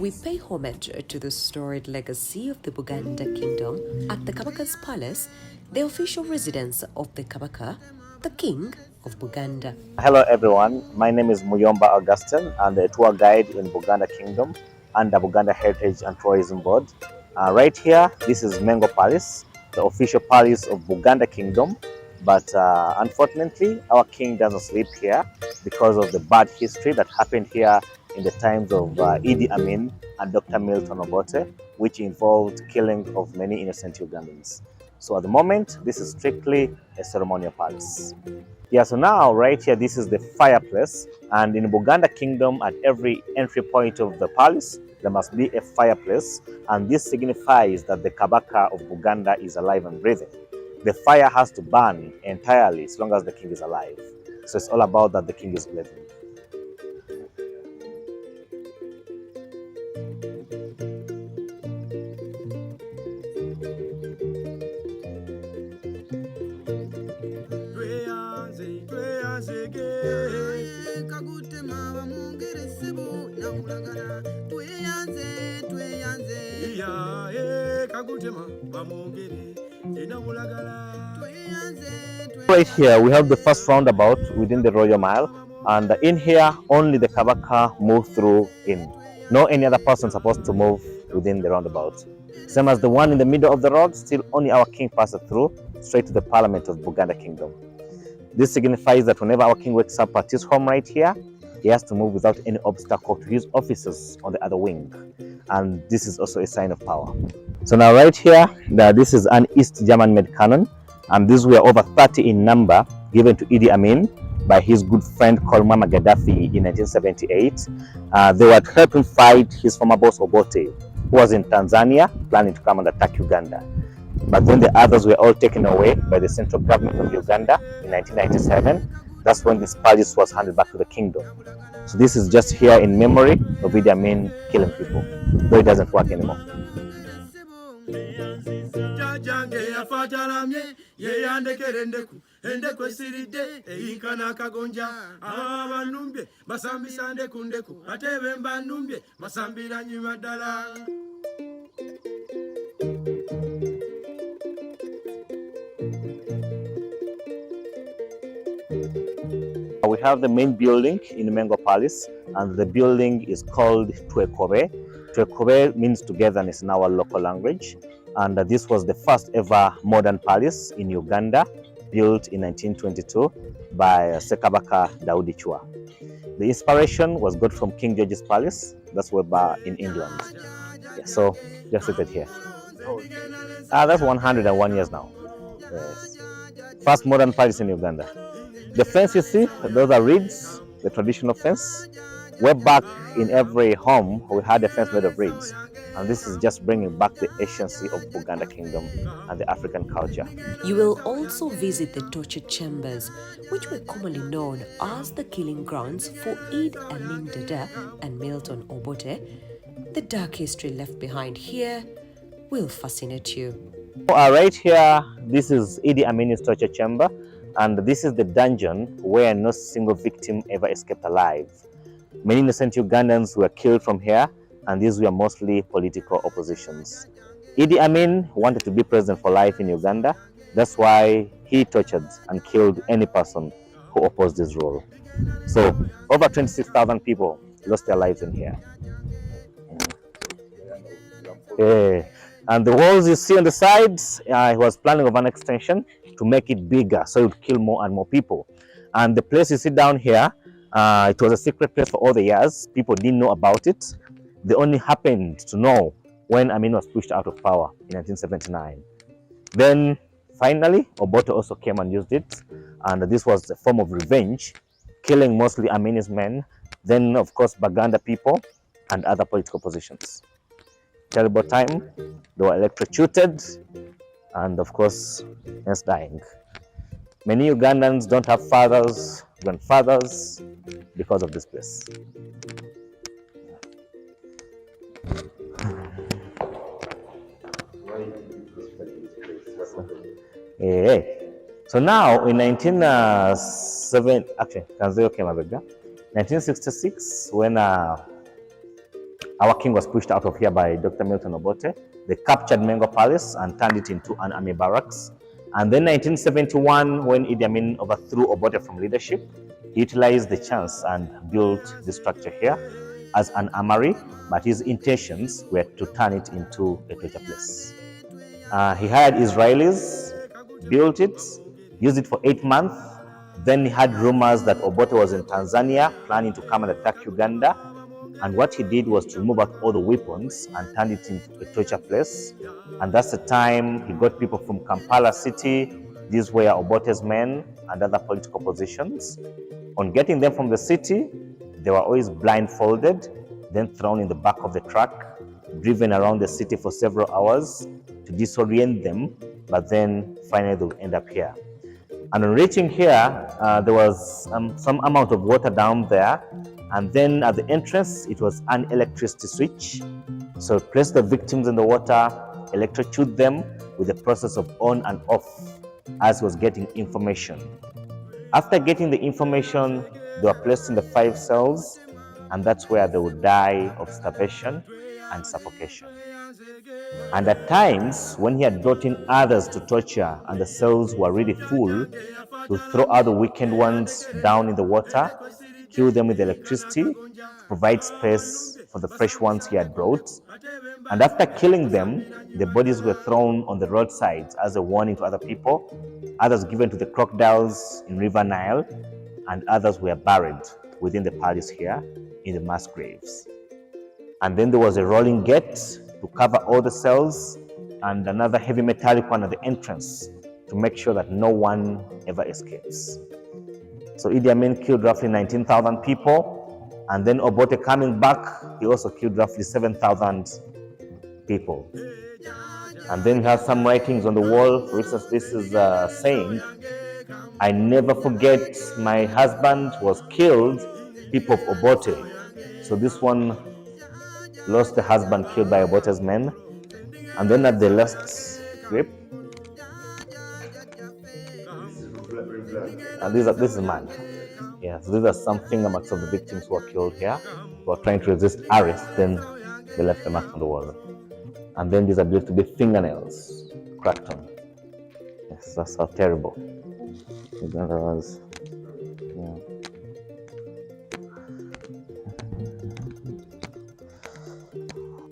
we pay homage to the storied legacy of the Buganda kingdom at the Kabaka'S Palace, the official residence of the Kabaka, the King of Buganda. Hello everyone, my name is Muyomba Augustine. I'm the tour guide in Buganda Kingdom under Buganda Heritage and Tourism Board. Right here, this is Mengo Palace, the official palace of Buganda Kingdom. But unfortunately, our king doesn't sleep here because of the bad history that happened here in the times of Idi Amin and Dr. Milton Obote, which involved killing of many innocent Ugandans. So at the moment, this is strictly a ceremonial palace. Yeah, so now right here, this is the fireplace. And in Buganda Kingdom, at every entry point of the palace, there must be a fireplace. And this signifies that the Kabaka of Buganda is alive and breathing. The fire has to burn entirely as long as the king is alive. So it's all about that the king is living. Right here we have the first roundabout within the Royal Mile, and in here only the Kabaka move through in. No any other person supposed to move within the roundabout. Same as the one in the middle of the road, still only our king passes through straight to the Parliament of Buganda Kingdom. This signifies that whenever our king wakes up at his home right here, he has to move without any obstacle to his offices on the other wing. And this is also a sign of power. So now right here, this is an East German made cannon, and these were over 30 in number, given to Idi Amin by his good friend called Mama Gaddafi in 1978. They were to help him fight his former boss Obote, who was in Tanzania planning to come and attack Uganda. But then the others were all taken away by the central government of Uganda in 1997. That's when this palace was handed back to the kingdom. So this is just here in memory of Idi Amin killing people, though it doesn't work anymore. We have the main building in Mengo Palace, and the building is called Twekobe. Twekobe means togetherness in our local language, and this was the first ever modern palace in Uganda, built in 1922 by Kabaka Daudi Chua. The inspiration was got from King George's Palace, that's where in England. Yeah, so just sit it here. That's 101 years now. Yes. First modern palace in Uganda. The fence you see, those are reeds, the traditional fence. Way back in every home, we had a fence made of reeds. And this is just bringing back the anciency of Buganda Kingdom and the African culture. You will also visit the torture chambers, which were commonly known as the killing grounds for Idi Amin Dada and Milton Obote. The dark history left behind here will fascinate you. Right here, this is Idi Amin's torture chamber. And this is the dungeon where no single victim ever escaped alive. Many innocent Ugandans were killed from here, and these were mostly political oppositions. Idi Amin wanted to be president for life in Uganda. That's why he tortured and killed any person who opposed his rule. So over 26,000 people lost their lives in here. And the walls you see on the sides, he was planning of an extension to make it bigger so it would kill more and more people. And the place you see down here, it was a secret place for all the years. People didn't know about it. They only happened to know when Amin was pushed out of power in 1979. Then finally, Obote also came and used it. And this was a form of revenge, killing mostly Amin's men. Then, of course, Baganda people and other political positions. Terrible time. They were electrocuted and, of course, hence dying. Many Ugandans don't have fathers, grandfathers because of this place. So now in 1966, when our Our king was pushed out of here by Dr. Milton Obote. They captured Mengo Palace and turned it into an army barracks. And then 1971, when Idi Amin overthrew Obote from leadership, he utilized the chance and built the structure here as an armory, but his intentions were to turn it into a torture place. He hired Israelis, built it, used it for 8 months. Then he had rumors that Obote was in Tanzania, planning to come and attack Uganda. And what he did was to remove out all the weapons and turn it into a torture place. And that's the time he got people from Kampala city. These were Obote's men and other political positions. On getting them from the city, they were always blindfolded, then thrown in the back of the truck, driven around the city for several hours to disorient them, but then finally they'll end up here. And on reaching here, there was some amount of water down there, and then at the entrance, it was an electricity switch. So place the victims in the water, electrocute them with the process of on and off as he was getting information. After getting the information, they were placed in the 5 cells, and that's where they would die of starvation and suffocation. And at times, when he had brought in others to torture and the cells were really full, to throw out the weakened ones down in the water, kill them with electricity, to provide space for the fresh ones he had brought. And after killing them, the bodies were thrown on the roadsides as a warning to other people, others given to the crocodiles in River Nile, and others were buried within the palace here in the mass graves. And then there was a rolling gate to cover all the cells and another heavy metallic one at the entrance to make sure that no one ever escapes. So Idi Amin killed roughly 19,000 people, and then Obote coming back, he also killed roughly 7,000 people. And then we have some writings on the wall. For instance, this is saying, "I never forget my husband was killed, people of Obote." So this one lost the husband killed by Obote's men. And then at the last grip, and this is man. Yeah, so these are some finger marks of the victims who were killed here, who were trying to resist arrest, then they left the marks on the wall. And then these are believed to be fingernails cracked on. Yes, that's how terrible Uganda was. Yeah.